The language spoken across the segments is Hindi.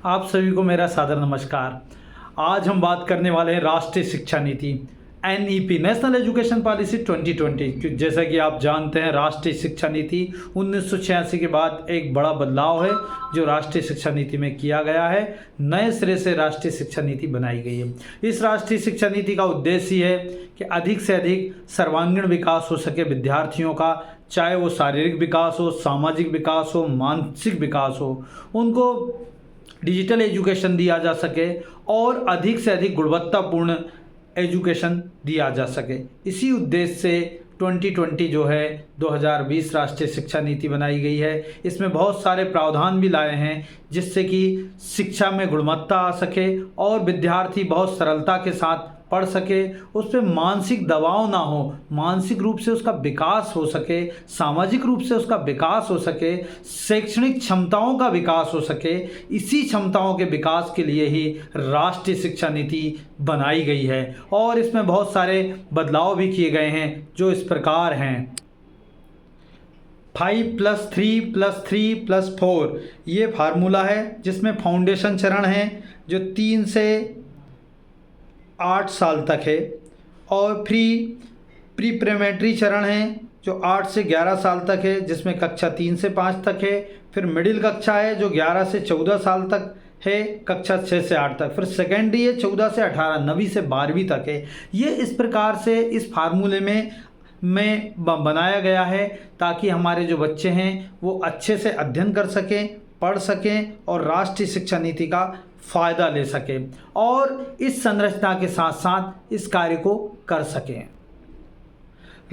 आप सभी को मेरा सादर नमस्कार। आज हम बात करने वाले हैं राष्ट्रीय शिक्षा नीति NEP नेशनल एजुकेशन पॉलिसी 2020। जैसा कि आप जानते हैं, राष्ट्रीय शिक्षा नीति 1986 के बाद एक बड़ा बदलाव है जो राष्ट्रीय शिक्षा नीति में किया गया है। नए सिरे से राष्ट्रीय शिक्षा नीति बनाई गई है। इस राष्ट्रीय शिक्षा नीति का उद्देश्य ये है कि अधिक से अधिक सर्वांगीण विकास हो सके विद्यार्थियों का, चाहे वो शारीरिक विकास हो, सामाजिक विकास हो, मानसिक विकास हो, उनको डिजिटल एजुकेशन दिया जा सके और अधिक से अधिक गुणवत्तापूर्ण एजुकेशन दिया जा सके। इसी उद्देश्य से 2020 जो है 2020 राष्ट्रीय शिक्षा नीति बनाई गई है। इसमें बहुत सारे प्रावधान भी लाए हैं जिससे कि शिक्षा में गुणवत्ता आ सके और विद्यार्थी बहुत सरलता के साथ पढ़ सके, उस पर मानसिक दबाव ना हो, मानसिक रूप से उसका विकास हो सके, सामाजिक रूप से उसका विकास हो सके, शैक्षणिक क्षमताओं का विकास हो सके। इसी क्षमताओं के विकास के लिए ही राष्ट्रीय शिक्षा नीति बनाई गई है और इसमें बहुत सारे बदलाव भी किए गए हैं जो इस प्रकार हैं। 5+3+3+4 ये फार्मूला है जिसमें फाउंडेशन चरण है जो 3 से 8 साल तक है और प्री प्राइमरी चरण है जो 8 से 11 साल तक है जिसमें कक्षा 3 से 5 तक है। फिर मिडिल कक्षा है जो 11 से 14 साल तक है, कक्षा 6 से 8 तक। फिर सेकेंडरी है 14 से 18, 9वीं से 12वीं तक है। ये इस प्रकार से इस फार्मूले में बनाया गया है ताकि हमारे जो बच्चे हैं वो अच्छे से अध्ययन कर सकें, पढ़ सकें और राष्ट्रीय शिक्षा नीति का फ़ायदा ले सकें और इस संरचना के साथ साथ इस कार्य को कर सकें।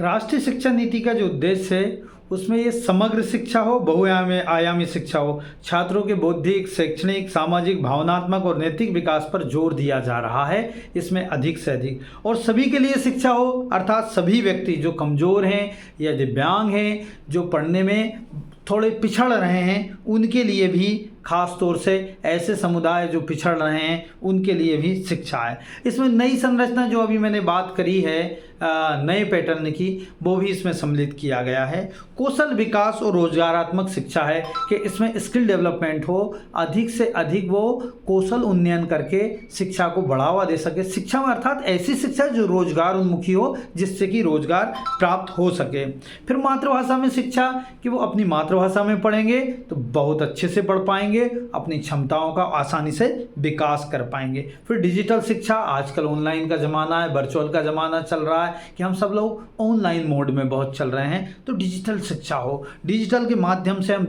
राष्ट्रीय शिक्षा नीति का जो उद्देश्य है उसमें ये समग्र शिक्षा हो, बहुआयामी शिक्षा हो, छात्रों के बौद्धिक, शैक्षणिक, सामाजिक, भावनात्मक और नैतिक विकास पर जोर दिया जा रहा है इसमें अधिक से अधिक, और सभी के लिए शिक्षा हो, अर्थात सभी व्यक्ति जो कमज़ोर हैं या दिव्यांग हैं, जो पढ़ने में थोड़े पिछड़ रहे हैं, उनके लिए भी, खास तौर से ऐसे समुदाय जो पिछड़ रहे हैं उनके लिए भी शिक्षा है। इसमें नई संरचना जो अभी मैंने बात करी है नए पैटर्न की, वो भी इसमें सम्मिलित किया गया है। कौशल विकास और रोजगारात्मक शिक्षा है कि इसमें स्किल डेवलपमेंट हो, अधिक से अधिक वो कौशल उन्नयन करके शिक्षा को बढ़ावा दे सके। शिक्षा में अर्थात ऐसी शिक्षा जो रोजगार उन्मुखी हो जिससे कि रोजगार प्राप्त हो सके। फिर मातृभाषा में शिक्षा कि वो अपनी मातृभाषा में पढ़ेंगे तो बहुत अच्छे से पढ़ पाएंगे, अपनी क्षमताओं का आसानी से विकास कर पाएंगे। फिर डिजिटल शिक्षा, आजकल ऑनलाइन का ज़माना है, वर्चुअल का ज़माना चल रहा है कि हम सब लोग ऑनलाइन मोड में बहुत चल रहे हैं, तो डिजिटल शिक्षा हो, डिजिटल के माध्यम से हम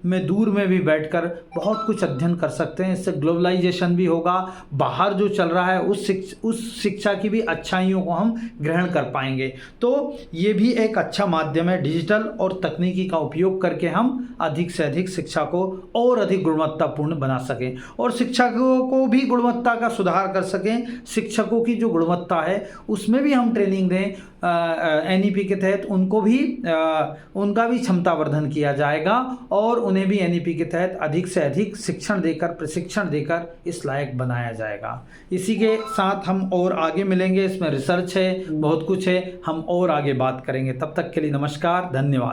दूर में भी बैठकर बहुत कुछ अध्ययन कर सकते हैं। इससे ग्लोबलाइजेशन भी होगा, बाहर जो चल रहा है उस शिक्षा की भी अच्छाइयों को हम ग्रहण कर पाएंगे। तो ये भी एक अच्छा माध्यम है, डिजिटल और तकनीकी का उपयोग करके हम अधिक से अधिक शिक्षा को और अधिक गुणवत्तापूर्ण बना सकें और शिक्षकों को भी गुणवत्ता का सुधार कर सकें। शिक्षकों की जो गुणवत्ता है उसमें भी हम ट्रेनिंग दें, NEP के तहत उनको भी उनका भी क्षमतावर्धन किया जाएगा और उन्हें भी NEP के तहत अधिक से अधिक प्रशिक्षण देकर इस लायक बनाया जाएगा। इसी के साथ हम और आगे मिलेंगे, इसमें रिसर्च है, बहुत कुछ है, हम और आगे बात करेंगे। तब तक के लिए नमस्कार, धन्यवाद।